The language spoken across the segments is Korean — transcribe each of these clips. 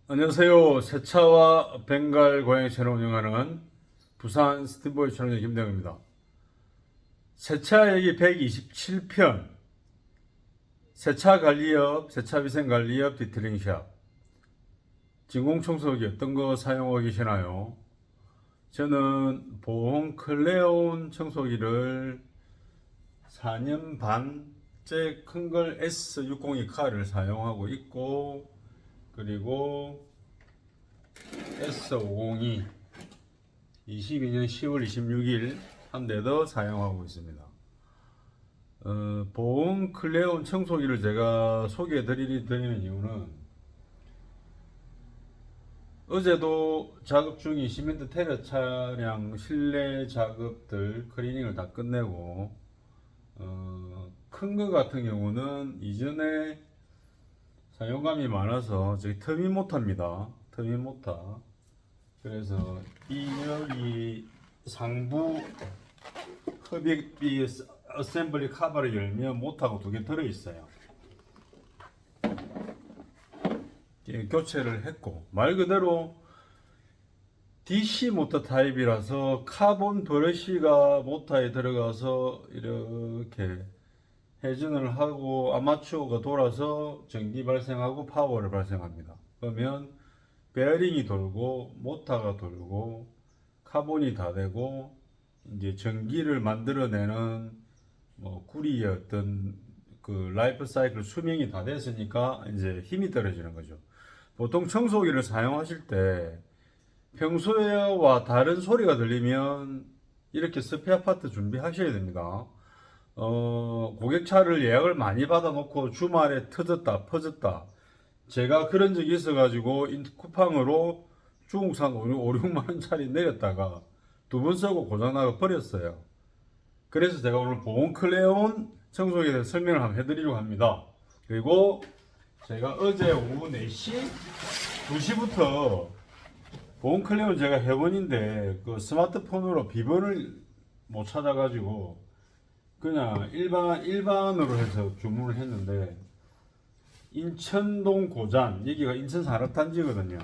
안녕하세요. 세차와 벵갈 고양이 채널 운영하는 부산 스티보이 촬영자 김대영입니다. 세차 얘기 127편 세차관리업, 세차위생관리업 디테일링샵 진공청소기 어떤 거 사용하고 계시나요? 저는 보온 클레온 청소기를 4년 반째 큰 걸 S602카를 사용하고 있고, 그리고 S502 22년 10월 26일 한 대 더 사용하고 있습니다. 보온 클레온 청소기를 제가 소개해 드리는 이유는, 어제도 작업 중인 시멘트 테러 차량 실내 작업들 클리닝을 다 끝내고, 큰 거 같은 경우는 이전에 사용감이 많아서 저기 터미 모터입니다. 터미 모터. 그래서 여기 상부 흡입 어셈블리 카바를 열면 모터가 두 개 들어있어요. 교체를 했고, 말 그대로 DC 모터 타입이라서 카본 브러쉬가 모터에 들어가서 이렇게 회전을 하고 아마추어가 돌아서 전기 발생하고 파워를 발생합니다. 그러면 베어링이 돌고 모터가 돌고 카본이 다 되고 이제 전기를 만들어내는 구리의 어떤 그 라이프 사이클 수명이 다 됐으니까 이제 힘이 떨어지는 거죠. 보통 청소기를 사용하실 때 평소에와 다른 소리가 들리면 이렇게 스페어 파트 준비하셔야 됩니다. 고객차를 예약을 많이 받아놓고 주말에 터졌다 퍼졌다, 제가 그런 적이 있어가지고 쿠팡으로 중국산 5, 6만원짜리 내렸다가 두 번 쓰고 고장나가 버렸어요. 그래서 제가 오늘 보온 클레온 청소기에 대해서 설명을 한번 해드리려고 합니다. 그리고 제가 어제 오후 4시 2시부터 보온 클레온 제가 회원인데 그 스마트폰으로 비번을 못 찾아가지고 그냥 일반으로 해서 주문을 했는데, 인천동 고잔, 여기가 인천산업단지거든요.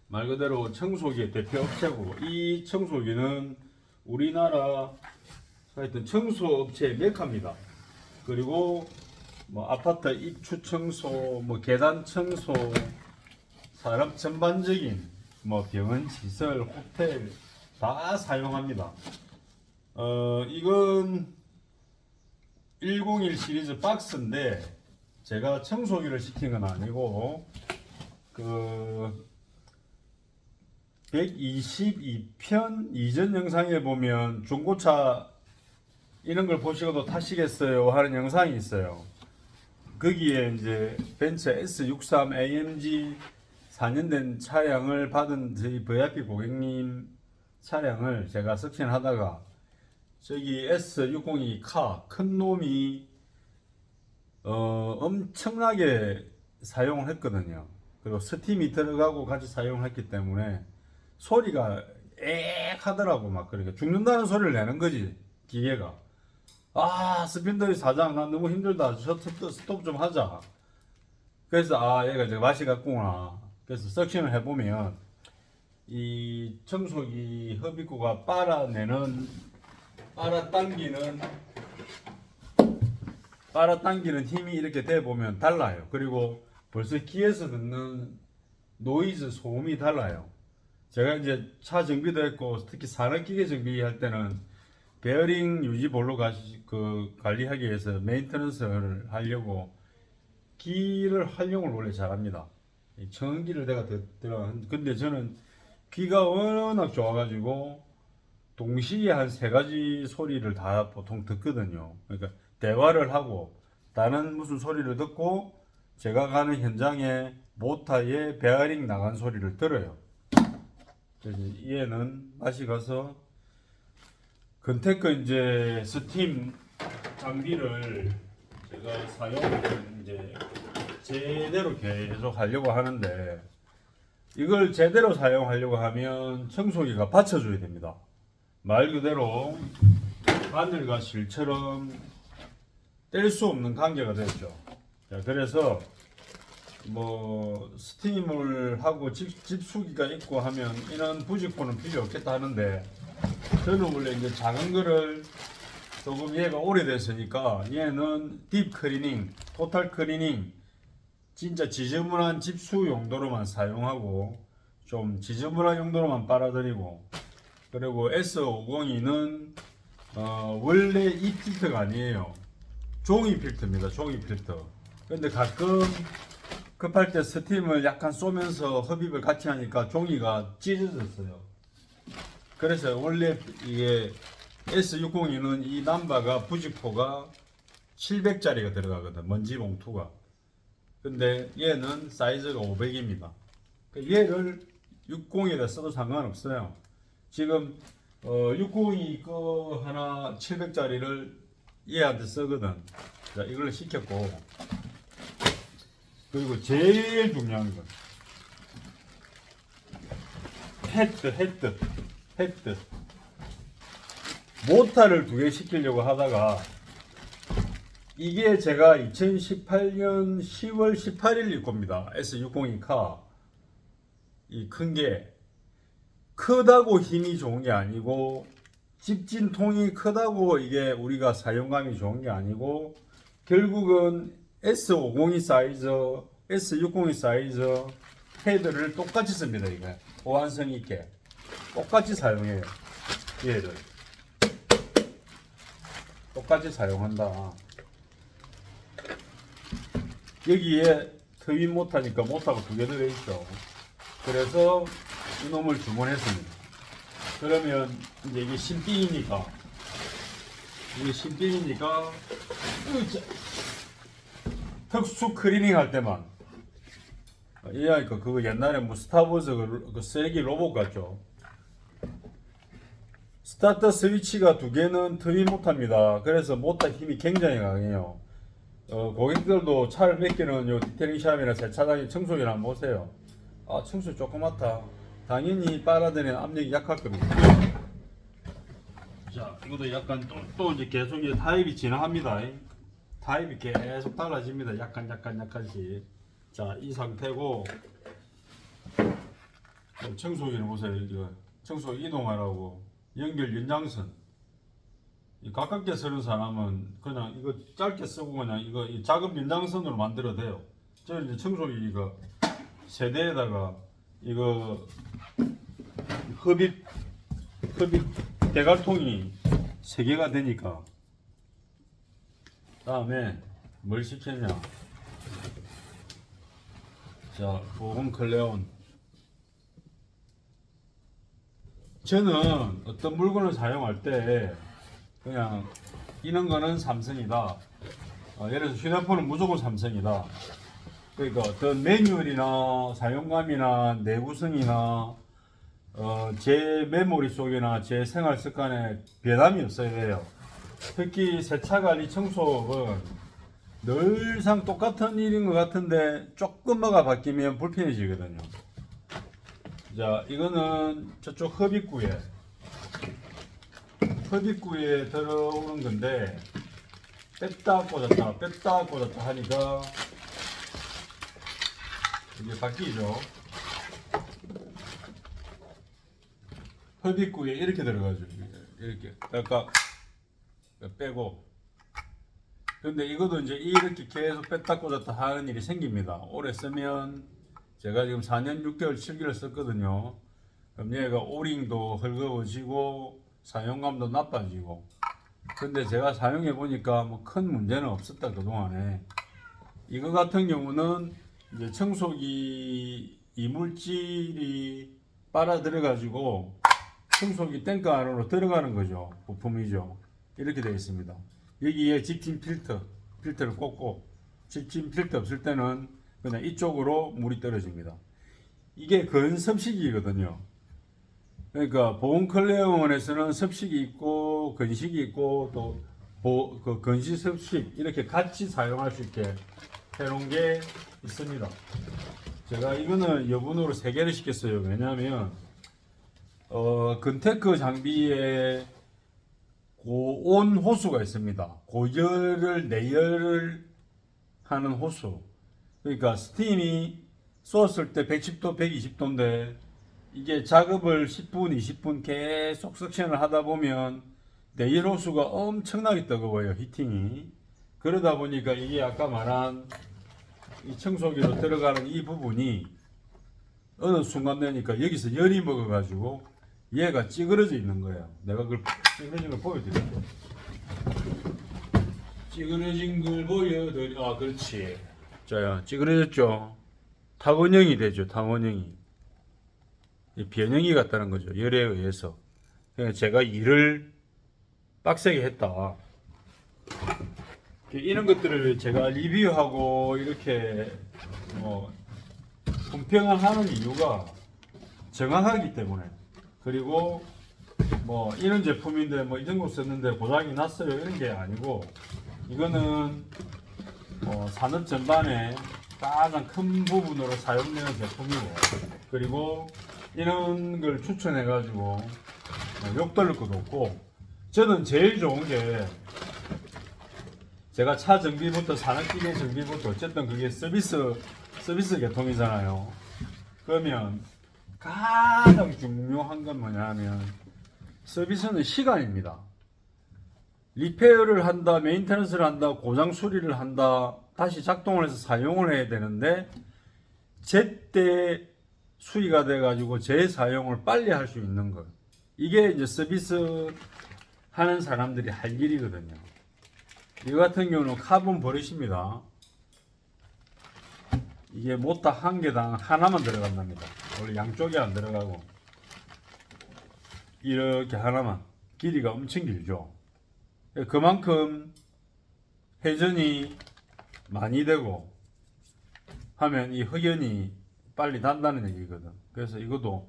말 그대로 청소기의 대표 업체고, 이 청소기는 우리나라 하여튼 청소업체의 메카입니다. 그리고 아파트 입주 청소, 계단 청소, 산업 전반적인 병원 시설, 호텔 다 사용합니다. 이건 101 시리즈 박스인데 제가 청소기를 시킨 건 아니고, 그 122편 이전 영상에 보면 중고차 이런 걸 보시고도 타시겠어요 하는 영상이 있어요. 거기에 이제 벤츠 S63 AMG 4년 된 차량을 받은 저희 VIP 고객님 차량을 제가 석션하다가 저기 S602 카 큰 놈이 엄청나게 사용을 했거든요. 그리고 스팀이 들어가고 같이 사용을 했기 때문에 소리가 엑 하더라고. 막 그러니까 죽는다는 소리를 내는 거지 기계가. 스핀더리 사장 난 너무 힘들다, 스톱 좀 하자. 그래서 얘가 이제 맛이 갔구나. 그래서 석션을 해보면 이 청소기 흡입구가 빨아당기는 힘이 이렇게 돼 보면 달라요. 그리고 벌써 귀에서 듣는 노이즈 소음이 달라요. 제가 이제 차 정비도 했고, 특히 산업기계 정비할 때는 베어링 유지 볼로 관리하기 위해서 메인터넌스를 하려고 귀를 활용을 원래 잘합니다. 청기를 내가 근데 저는 귀가 워낙 좋아가지고 동시에 한 3가지 소리를 다 보통 듣거든요. 그러니까 대화를 하고 다른 무슨 소리를 듣고 제가 가는 현장에 모터에 베어링 나간 소리를 들어요. 그래서 얘는 맛이 가서 근태껏 이제 스팀 장비를 제가 사용을 이제 제대로 계속 하려고 하는데, 이걸 제대로 사용하려고 하면 청소기가 받쳐줘야 됩니다. 말 그대로 바늘과 실처럼 뗄 수 없는 관계가 됐죠. 자, 그래서 뭐 스팀을 하고 집수기가 있고 하면 이런 부직포는 필요 없겠다 하는데, 저는 원래 이제 작은 거를 조금 얘가 오래됐으니까 얘는 딥 클리닝, 토탈 클리닝, 진짜 지저분한 집수 용도로만 사용하고 좀 지저분한 용도로만 빨아들이고, 그리고 S502는 원래 이 필터가 아니에요. 종이 필터입니다. 종이 필터. 근데 가끔 급할 때 스팀을 약간 쏘면서 흡입을 같이 하니까 종이가 찢어졌어요. 그래서 원래 이게 S602는 이 남바가 부직포가 700짜리가 들어가거든. 먼지 봉투가. 근데 얘는 사이즈가 500입니다. 얘를 602에다 써도 상관없어요. 지금 602 거 하나 700짜리를 얘한테 쓰거든. 자, 이걸 시켰고, 그리고 제일 중요한 건 헤드 모터를 2개 시키려고 하다가, 이게 제가 2018년 10월 18일 겁니다. S602카 이 큰 게 크다고 힘이 좋은 게 아니고, 집진통이 크다고 이게 우리가 사용감이 좋은 게 아니고, 결국은 S502 사이즈, S602 사이즈 헤드를 똑같이 씁니다. 이게 보안성 있게 똑같이 사용해요. 얘를 똑같이 사용한다. 여기에 트윈 모터니까 모터가 2개 들어있죠. 그래서 이놈을 주문했습니다. 그러면 이제 이게 신빙이니까, 특수 클리닝 할 때만, 이해하니까 그거 옛날에 뭐 스타워즈 그 쓰레기 로봇 같죠. 스타터 스위치가 2개는 트윈 모터입니다. 그래서 모터 힘이 굉장히 강해요. 고객들도 차를 몇 개는 요 디테일링샵이나 세차장에 청소기나 한번 보세요. 아, 청소 조그맣다. 당연히 빨아들이는 압력이 약할 겁니다. 자, 이것도 약간 또 이제 계속 이제 타입이 진화합니다. 타입이 계속 달라집니다. 약간씩. 자, 이 상태고, 청소기를 보세요. 이거 청소기 이동하라고 연결 연장선. 가깝게 쓰는 사람은 그냥 이거 짧게 쓰고 그냥 이거 작은 연장선으로 만들어도 돼요. 저는 이제 청소기 이거 세대에다가 이거 흡입 대갈통이 3개가 되니까, 다음에 뭘 시켰냐. 자, 보온 클레온. 저는 어떤 물건을 사용할 때 그냥 이런 거는 삼성이다. 예를 들어서 휴대폰은 무조건 삼성이다. 그러니까 어떤 매뉴얼이나 사용감이나 내구성이나 제 메모리 속이나 제 생활 습관에 변함이 없어야 돼요. 특히 세차관리 청소업은 늘상 똑같은 일인 것 같은데 조금 뭐가 바뀌면 불편해지거든요. 자, 이거는 저쪽 흡입구에 들어오는 건데, 뺐다 꽂았다 하니까 이게 바뀌죠. 흡입구에 이렇게 들어가죠. 이렇게 아까 빼고. 근데 이것도 이제 이렇게 계속 뺐다 꽂았다 하는 일이 생깁니다. 오래 쓰면, 제가 지금 4년 6개월 7개월 썼거든요. 그럼 얘가 오링도 헐거워지고 사용감도 나빠지고. 근데 제가 사용해 보니까 뭐 큰 문제는 없었다, 그동안에. 이거 같은 경우는 이제 청소기 이물질이 빨아 들어가지고 청소기 탱크 안으로 들어가는 거죠. 부품이죠. 이렇게 되어 있습니다. 여기에 집진 필터를 꽂고, 집진 필터 없을 때는 그냥 이쪽으로 물이 떨어집니다. 이게 건습식이거든요. 그러니까 보온 클레온에서는 습식이 있고 건식이 있고, 또 그 건식 습식 이렇게 같이 사용할 수 있게 해놓은 게 있습니다. 제가 이거는 여분으로 3개를 시켰어요. 왜냐하면 건테크 장비에 고온 호수가 있습니다. 고열을 내열을 하는 호수. 그러니까 스팀이 쏘았을 때 110도, 120도인데 이게 작업을 10분, 20분 계속 석션을 하다 보면 내일 호수가 엄청나게 뜨거워요, 히팅이. 그러다 보니까 이게 아까 말한 이 청소기로 들어가는 이 부분이 어느 순간 되니까 여기서 열이 먹어가지고 얘가 찌그러져 있는 거예요. 내가 그걸 찌그러진 걸 보여드릴게요. 찌그러진 걸 보여드려. 그렇지. 자야, 찌그러졌죠? 타원형이 되죠, 타원형이. 변형이 같다는 거죠, 열에 의해서. 그러니까 제가 일을 빡세게 했다. 이런 것들을 제가 리뷰하고 이렇게 품평을 하는 이유가 정확하기 때문에. 그리고 이런 제품인데 이 정도 썼는데 고장이 났어요 이런 게 아니고, 이거는 산업 전반에 가장 큰 부분으로 사용되는 제품이고, 그리고 이런 걸 추천해 가지고 욕 들을 것도 없고, 저는 제일 좋은 게 제가 차 정비부터 산업기계 정비부터 어쨌든 그게 서비스 계통이잖아요. 그러면 가장 중요한 건 뭐냐면 서비스는 시간입니다. 리페어를 한다, 메인테넌스를 한다, 고장 수리를 한다, 다시 작동을 해서 사용을 해야 되는데 제때 수리가 돼가지고 재사용을 빨리 할 수 있는 것. 이게 이제 서비스 하는 사람들이 할 일이거든요. 이거 같은 경우는 카본 버릇입니다. 이게 모타 한 개당 하나만 들어간답니다. 원래 양쪽에 안 들어가고 이렇게 하나만. 길이가 엄청 길죠. 그만큼 회전이 많이 되고 하면 이 흑연이 빨리 단다는 얘기거든. 그래서 이것도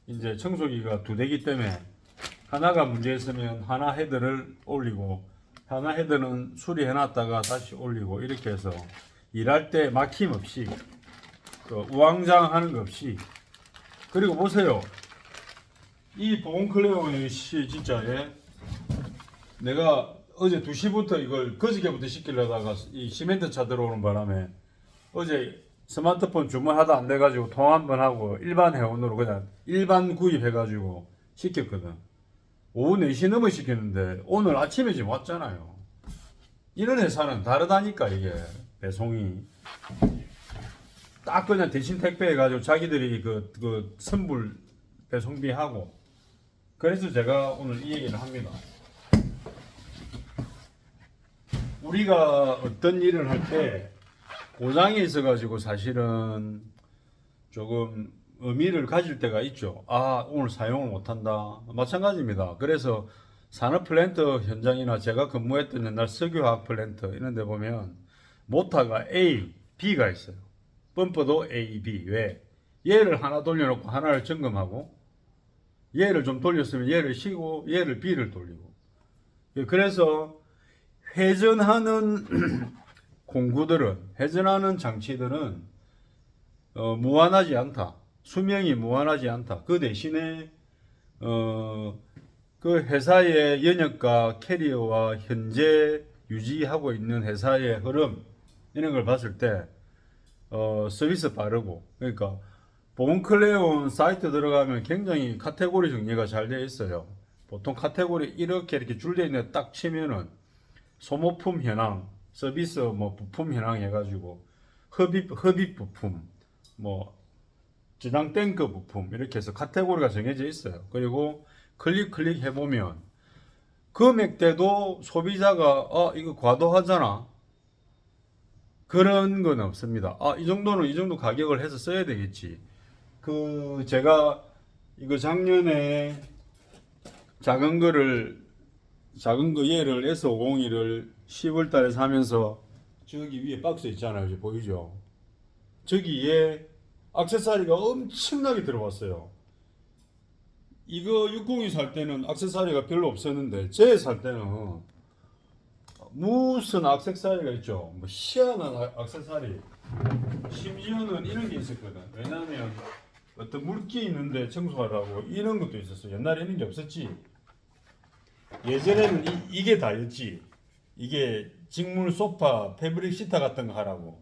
이제 청소기가 두 대기 때문에 하나가 문제 있으면 하나 헤드를 올리고 하나 헤드는 수리해놨다가 다시 올리고 이렇게 해서 일할 때 막힘 없이 우왕좌왕 하는 거 없이. 그리고 보세요, 이 보온 클레온이 진짜 내가 어제 2시부터 이걸 그저께부터 시키려다가 이 시멘트 차 들어오는 바람에 어제 스마트폰 주문하다 안 돼가지고 통화 한번 하고 일반 회원으로 그냥 일반 구입해가지고 시켰거든. 오후 4시 넘어 시켰는데 오늘 아침에 지금 왔잖아요. 이런 회사는 다르다니까. 이게 배송이 딱 그냥 대신 택배 해가지고 자기들이 그 선불 배송비 하고. 그래서 제가 오늘 이 얘기를 합니다. 우리가 어떤 일을 할 때 고장이 있어가지고 사실은 조금 의미를 가질 때가 있죠. 아, 오늘 사용을 못한다. 마찬가지입니다. 그래서 산업 플랜트 현장이나 제가 근무했던 옛날 석유화학 플랜트 이런 데 보면 모터가 A, B가 있어요. 펌프도 A, B. 왜? 얘를 하나 돌려놓고 하나를 점검하고 얘를 좀 돌렸으면 얘를 쉬고 얘를 B를 돌리고. 그래서 회전하는 공구들은, 회전하는 장치들은 무한하지 않다. 수명이 무한하지 않다. 그 대신에 그 회사의 연역과 캐리어와 현재 유지하고 있는 회사의 흐름 이런 걸 봤을 때 서비스 빠르고. 그러니까 보온클레온 사이트 들어가면 굉장히 카테고리 정리가 잘 되어 있어요. 보통 카테고리 이렇게 줄되어 있는 딱 치면은 소모품 현황, 서비스 부품 현황 해가지고 흡입 부품, 저장 탱크 부품 이렇게 해서 카테고리가 정해져 있어요. 그리고 클릭 해보면 금액대도 소비자가 이거 과도하잖아 그런 건 없습니다. 이 정도는 이 정도 가격을 해서 써야 되겠지. 제가 이거 작년에 작은 거 얘를 S501을 10월 달에 사면서 저기 위에 박스 있잖아요. 이제 보이죠? 저기에 액세서리가 엄청나게 들어왔어요. 이거 602 살 때는 액세서리가 별로 없었는데 제 살 때는 무슨 액세서리가 있죠. 희한한 액세서리. 심지어는 이런 게 있었거든. 왜냐면 어떤 물기 있는데 청소하라고 이런 것도 있었어. 옛날에 이런 게 없었지. 예전에는 이게 다였지. 이게 직물 소파, 패브릭 시타 같은 거 하라고.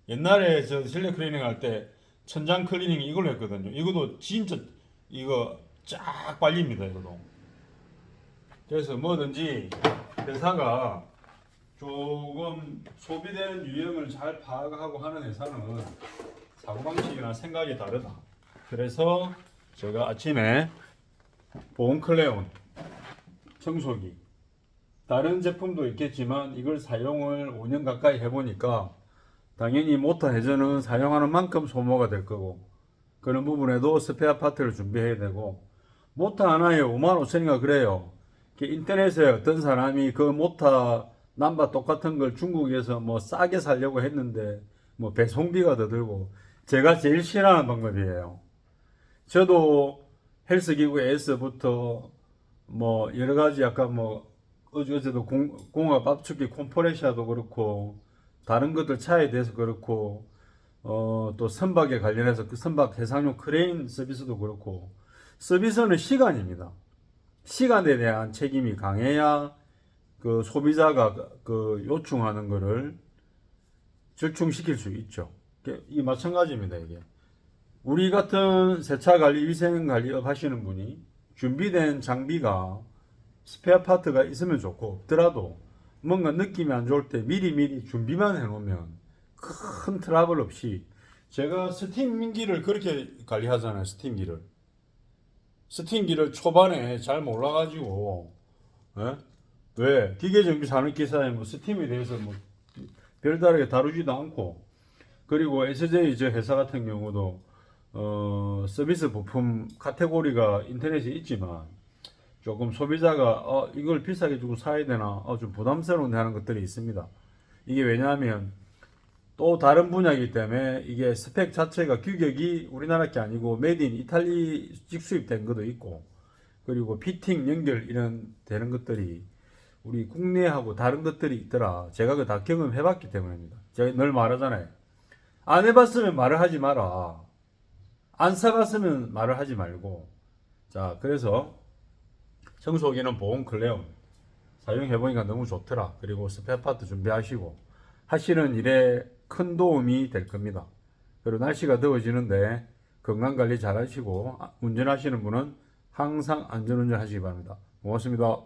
옛날에 저 실내 클리닝 할 때 천장 클리닝 이걸로 했거든요. 이것도 진짜 이거 쫙 빨립니다. 이거도. 그래서 뭐든지 회사가 조금 소비되는 유형을 잘 파악하고 하는 회사는 사고방식이나 생각이 다르다. 그래서 제가 아침에 보온클레온 청소기 다른 제품도 있겠지만 이걸 사용을 5년 가까이 해보니까 당연히 모터 회전은 사용하는 만큼 소모가 될 거고 그런 부분에도 스페어 파트를 준비해야 되고 모터 하나에 5만 5천인가 그래요. 인터넷에 어떤 사람이 그 모터 남바 똑같은 걸 중국에서 뭐 싸게 살려고 했는데 뭐 배송비가 더 들고 제가 제일 싫어하는 방법이에요. 저도 헬스기구에서부터 뭐 여러 가지 약간 뭐 어제도 공학 압축기 콤프레셔도 그렇고 다른 것들 차에 대해서 그렇고 또 선박에 관련해서 그 선박 해상용 크레인 서비스도 그렇고 서비스는 시간입니다. 시간에 대한 책임이 강해야 그 소비자가 그 요청하는 거를 절충시킬 수 있죠. 이 마찬가지입니다. 이게 우리 같은 세차 관리, 위생 관리업 하시는 분이 준비된 장비가 스페어 파트가 있으면 좋고 없더라도 뭔가 느낌이 안 좋을 때 미리 준비만 해놓으면 큰 트러블 없이 제가 스팀기를 그렇게 관리하잖아요. 스팀기를 초반에 잘 몰라가지고 왜 기계정비 사는 기사에 뭐 스팀에 대해서 뭐 별다르게 다루지도 않고 그리고 SJ 저 회사 같은 경우도 서비스 부품 카테고리가 인터넷에 있지만 조금 소비자가 이걸 비싸게 주고 사야 되나 좀 부담스러운 하는 것들이 있습니다. 이게 왜냐하면 또 다른 분야이기 때문에 이게 스펙 자체가 규격이 우리나라 게 아니고 메이드 인 이탈리 직수입된 것도 있고 그리고 피팅 연결 이런 되는 것들이 우리 국내하고 다른 것들이 있더라. 제가 그 다 경험해 봤기 때문입니다. 제가 늘 말하잖아요. 안 해봤으면 말을 하지 마라. 안 사봤으면 말을 하지 말고. 자, 그래서 청소기는 보온 클레온 사용해보니까 너무 좋더라. 그리고 스페어 파트 준비하시고 하시는 일에 큰 도움이 될 겁니다. 그리고 날씨가 더워지는데 건강관리 잘 하시고 운전하시는 분은 항상 안전운전 하시기 바랍니다. 고맙습니다.